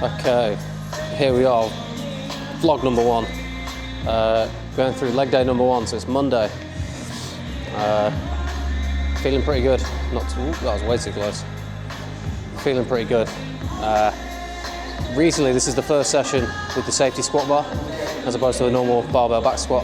Okay, here we are, vlog number one. Going through leg day number one, so it's Monday. Feeling pretty good. That was way too close. Feeling pretty good. Recently, this is the first session with the safety squat bar, as opposed to the normal barbell back squat.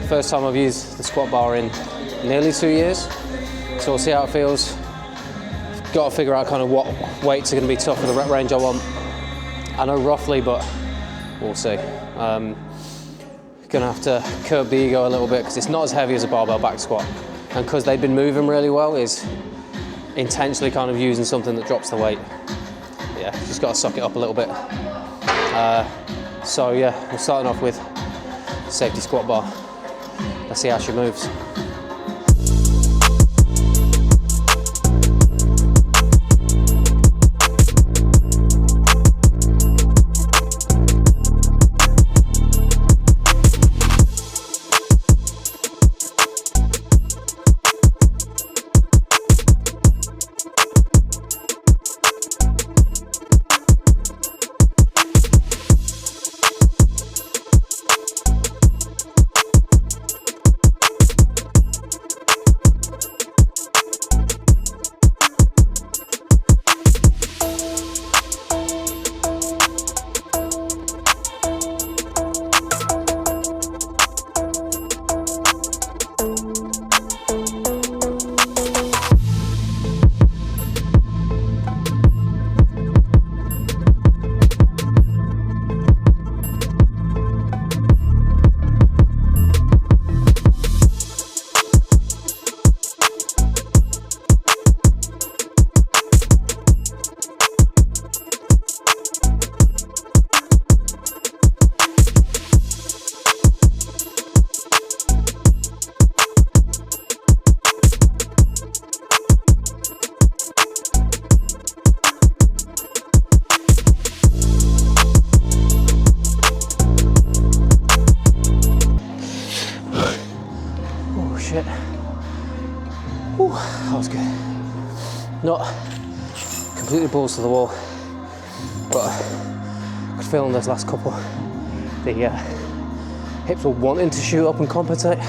First time I've used the squat bar in nearly 2 years, so we'll see how it feels. Got to figure out kind of what weights are going to be tough for the rep range I want. I know roughly, but we'll see. Gonna have to curb the ego a little bit because it's not as heavy as a barbell back squat, and because they've been moving really well, is intentionally kind of using something that drops the weight. Yeah, just got to suck it up a little bit. So yeah, we're starting off with safety squat bar. Let's see how she moves. Shit. Whew, that was good. Not completely balls to the wall, but I could feel on those last couple the hips were wanting to shoot up and compensate,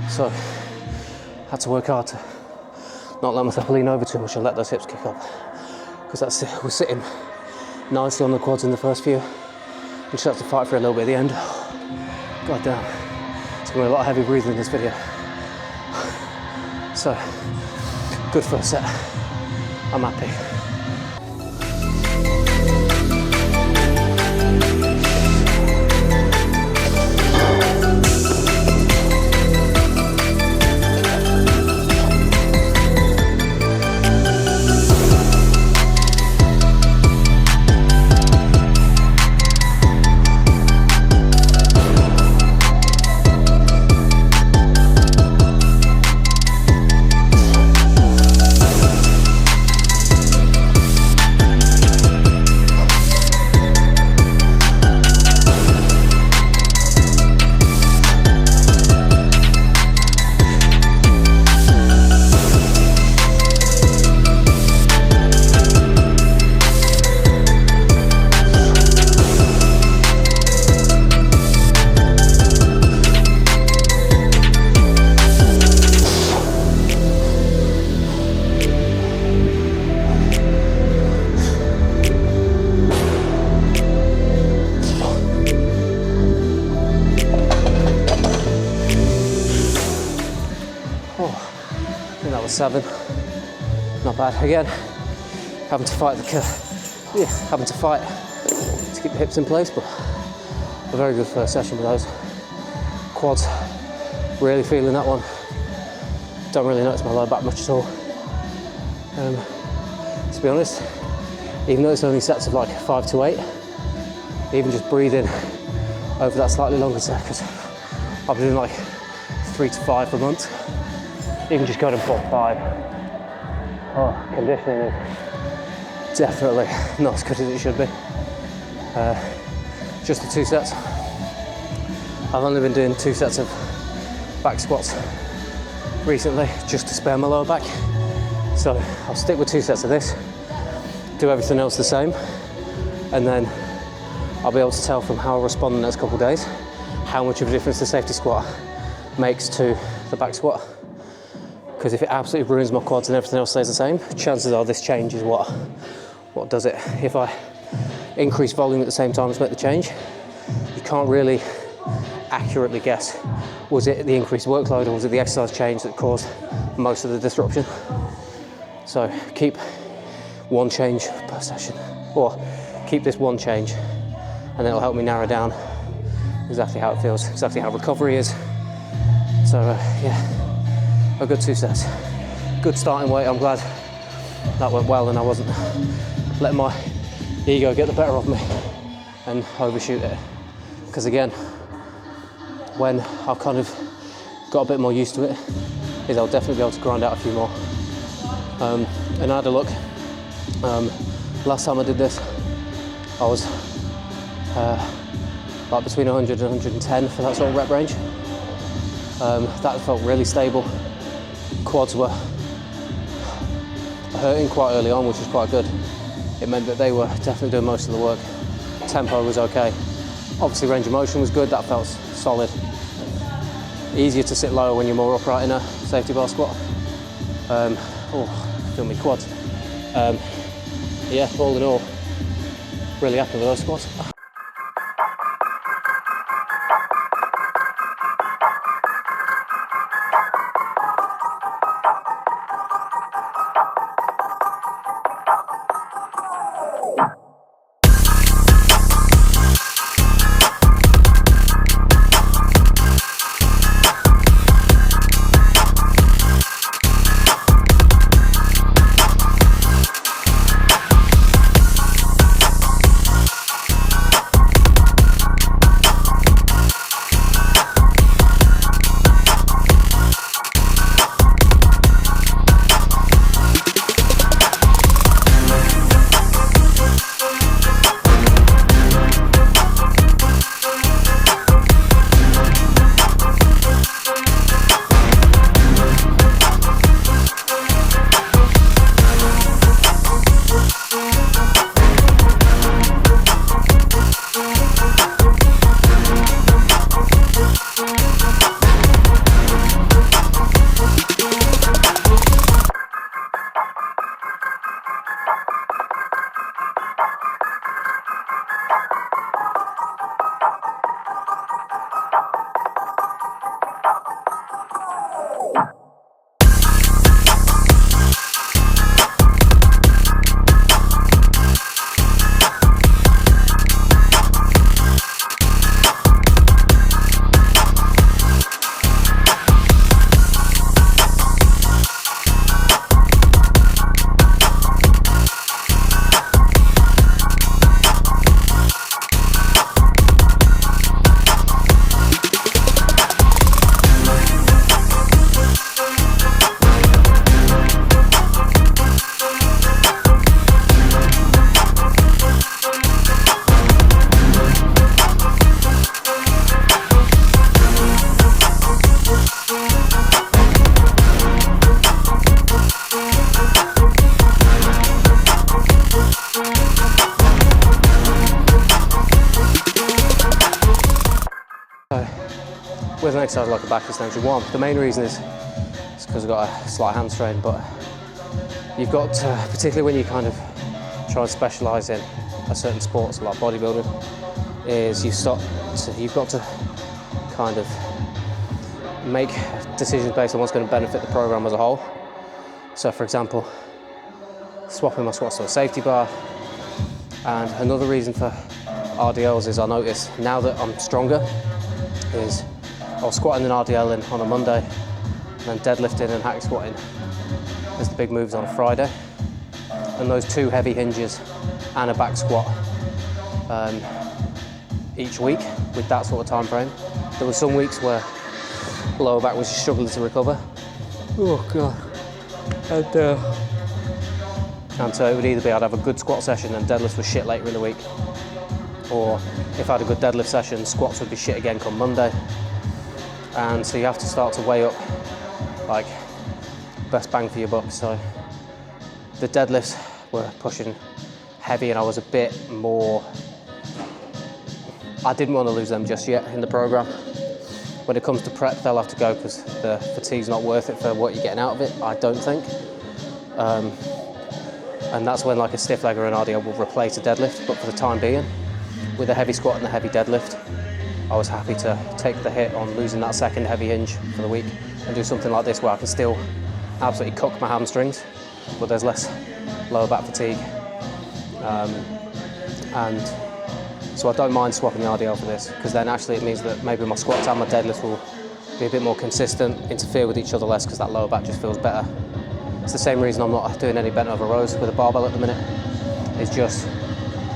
so I had to work hard to not let myself lean over too much and let those hips kick up, because we're sitting nicely on the quads in the first few. We just have to fight for a little bit at the end. God damn, it's going to be a lot of heavy breathing in this video. So, good first set. I'm happy. I think that was 7. Not bad. Again, having to fight to keep the hips in place, but a very good first session with those. Quads, really feeling that one. Don't really notice my lower back much at all. To be honest, even though it's only sets of like 5 to 8, even just breathing over that slightly longer set, because I've been doing like 3 to 5 per month. Even just going to 4-5. Oh, conditioning is definitely not as good as it should be. Just the 2 sets. I've only been doing 2 sets of back squats recently, just to spare my lower back. So I'll stick with 2 sets of this, do everything else the same, and then I'll be able to tell from how I respond in the next couple of days how much of a difference the safety squat makes to the back squat. Because if it absolutely ruins my quads and everything else stays the same, chances are this change is what does it. If I increase volume at the same time as make the change, you can't really accurately guess, was it the increased workload or was it the exercise change that caused most of the disruption? So keep one change per session, or keep this one change, and it'll help me narrow down exactly how it feels, exactly how recovery is. So yeah, a good 2 sets. Good starting weight. I'm glad that went well and I wasn't letting my ego get the better of me and overshoot it. Because again, when I've kind of got a bit more used to it, is I'll definitely be able to grind out a few more. And I had a look. Last time I did this, I was like between 100 and 110 for that sort of rep range. That felt really stable. Quads were hurting quite early on, which was quite good. It meant that they were definitely doing most of the work. Tempo was okay. Obviously range of motion was good, that felt solid. Easier to sit lower when you're more upright in a safety bar squat. Feel me quads. Yeah, all in all, really happy with those squats. With an exercise like a back extension, one, the main reason is because I've got a slight hamstring, but you've got to, particularly when you kind of try and specialise in a certain sport, so like bodybuilding, is you've got to kind of make decisions based on what's going to benefit the program as a whole. So for example, swapping my squats to a safety bar. And another reason for RDLs is I notice now that I'm stronger is I was squatting an RDL in on a Monday and then deadlifting and hack squatting as the big moves on a Friday. And those two heavy hinges and a back squat each week with that sort of time frame. There were some weeks where lower back was struggling to recover. Oh God. And so it would either be I'd have a good squat session and deadlifts were shit later in the week, or if I had a good deadlift session, squats would be shit again come Monday. And so you have to start to weigh up like best bang for your buck. So the deadlifts were pushing heavy and I was a bit more, I didn't want to lose them just yet in the program. When it comes to prep, they'll have to go because the fatigue's not worth it for what you're getting out of it, I don't think. And that's when like a stiff leg or an RDL will replace a deadlift, but for the time being, with a heavy squat and the heavy deadlift, I was happy to take the hit on losing that second heavy hinge for the week and do something like this where I can still absolutely cook my hamstrings, but there's less lower back fatigue. And so I don't mind swapping the RDL for this, because then actually it means that maybe my squats and my deadlifts will be a bit more consistent, interfere with each other less, because that lower back just feels better. It's the same reason I'm not doing any bent over rows with a barbell at the minute.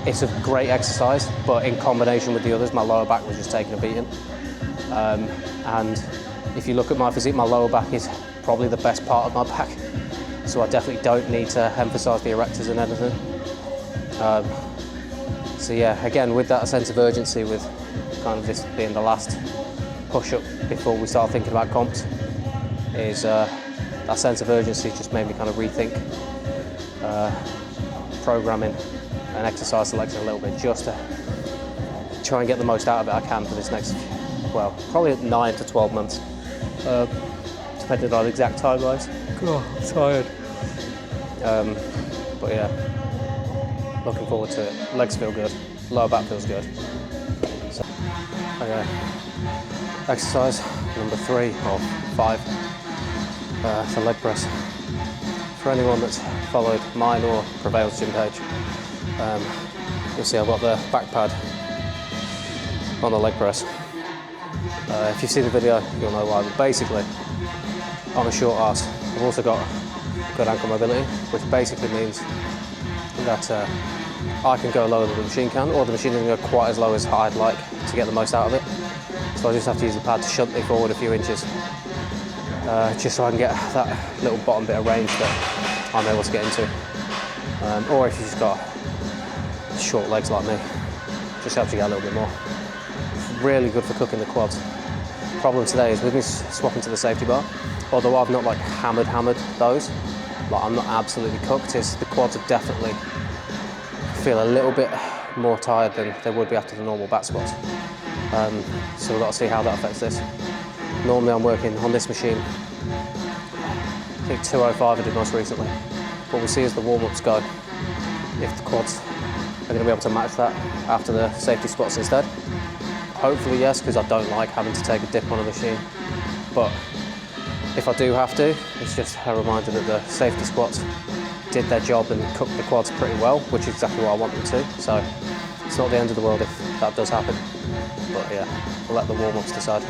It's a great exercise, but in combination with the others, my lower back was just taking a beating. And if you look at my physique, my lower back is probably the best part of my back. So I definitely don't need to emphasize the erectors and anything. So yeah, again, with that sense of urgency, with kind of this being the last push-up before we start thinking about comps, is that sense of urgency just made me kind of rethink programming and exercise selection a little bit, just to try and get the most out of it I can for this next, well, probably 9 to 12 months, depending on the exact timelines. God, I'm tired. But yeah. Looking forward to it. Legs feel good, lower back feels good. So, okay. Exercise number 3 of 5, the leg press. For anyone that's followed mine or Prevail's gym page, you'll see I've got the back pad on the leg press. If you've seen the video, you'll know why, but basically, I'm a short ass. I've also got good ankle mobility, which basically means that I can go lower than the machine can, or the machine doesn't go quite as low as I'd like to get the most out of it. So I just have to use the pad to shunt me forward a few inches, just so I can get that little bottom bit of range that I'm able to get into. Or if you've just got short legs like me, just helps you get a little bit more. It's really good for cooking the quads. Problem today is with me swapping to the safety bar, although I've not like hammered those, like I'm not absolutely cooked, is the quads are definitely feel a little bit more tired than they would be after the normal back squats. So we've got to see how that affects this. Normally I'm working on this machine, I think 205 I did most recently. What we'll see as the warm-ups go, if the quads are going to be able to match that after the safety squats instead. Hopefully yes, because I don't like having to take a dip on a machine. But if I do have to, it's just a reminder that the safety squats did their job and cooked the quads pretty well, which is exactly what I want them to. So it's not the end of the world if that does happen. But yeah, we'll let the warm-ups decide.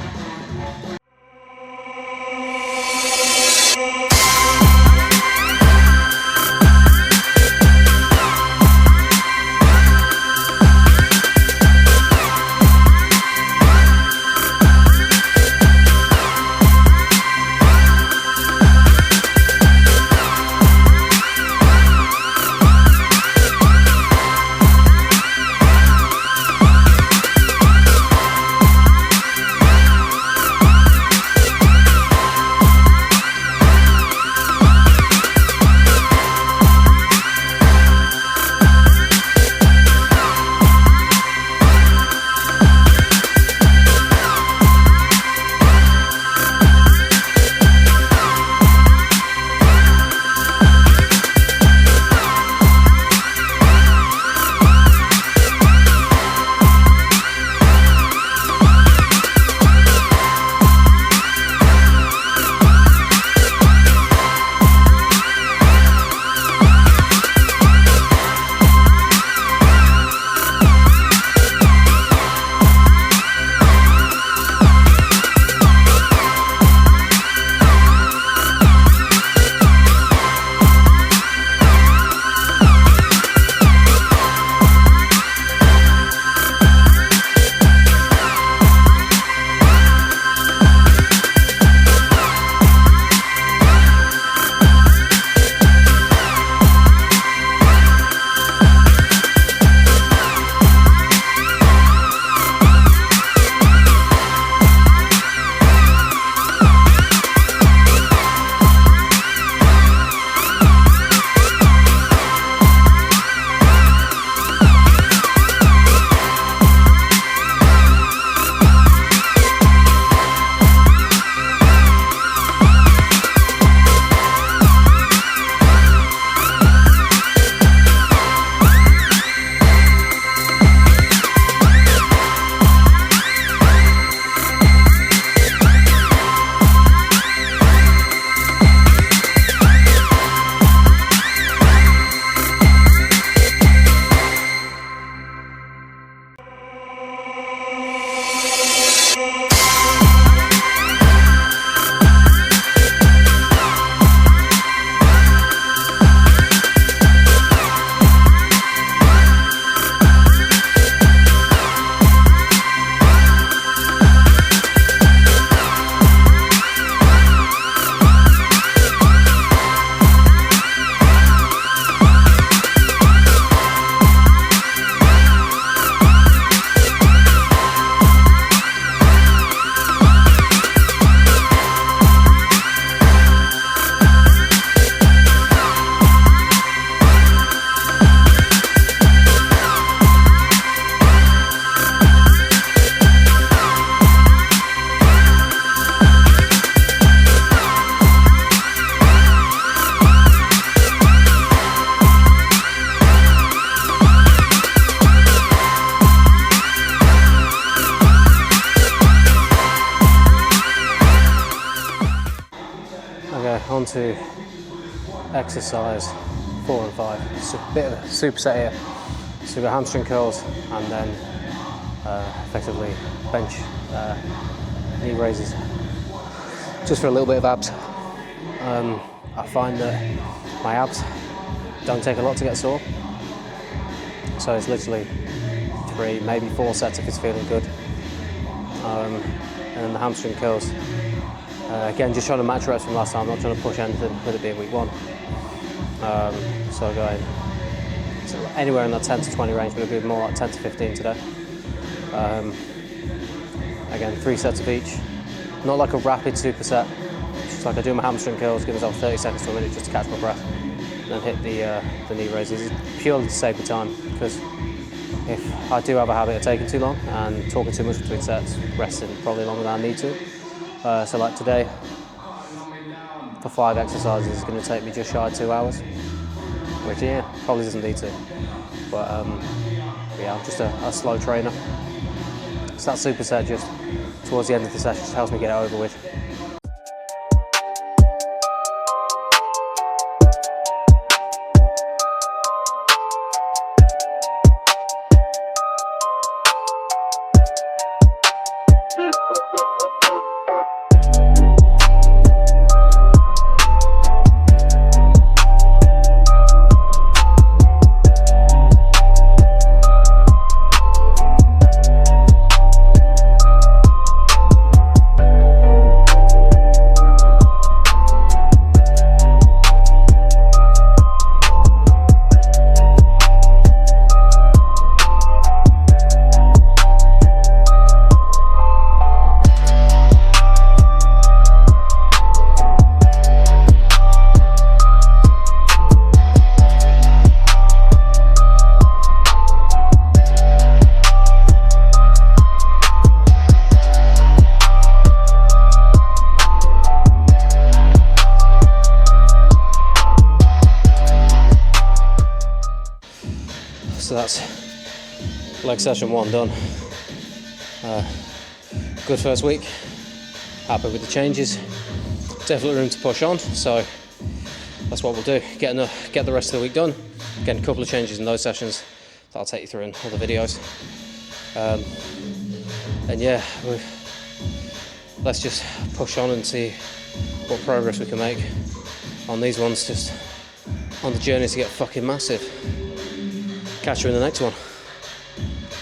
on to exercise 4 and 5. It's a bit of a superset here. So we've got hamstring curls and then effectively bench knee raises, just for a little bit of abs. I find that my abs don't take a lot to get sore, so it's literally 3, maybe 4 sets if it's feeling good. And then the hamstring curls, again, just trying to match reps from last time, not trying to push anything with it being week 1. So going anywhere in that 10 to 20 range, but it'll be more like 10 to 15 today. Again, 3 sets of each, not like a rapid superset, just like I do my hamstring curls, give myself 30 seconds to a minute just to catch my breath, and then hit the knee raises. It's purely to save the time, because if I do have a habit of taking too long and talking too much between sets, resting probably longer than I need to. So like today, for 5 exercises, it's going to take me just shy of 2 hours, which probably doesn't need to. But yeah, I'm just a slow trainer. So that superset just towards the end of the session just helps me get it over with. So that's leg session 1 done. Good first week, happy with the changes, definitely room to push on, so that's what we'll do, get the rest of the week done, get a couple of changes in those sessions that I'll take you through in other videos. And yeah, let's just push on and see what progress we can make on these ones, just on the journey to get fucking massive. Catch you in the next one.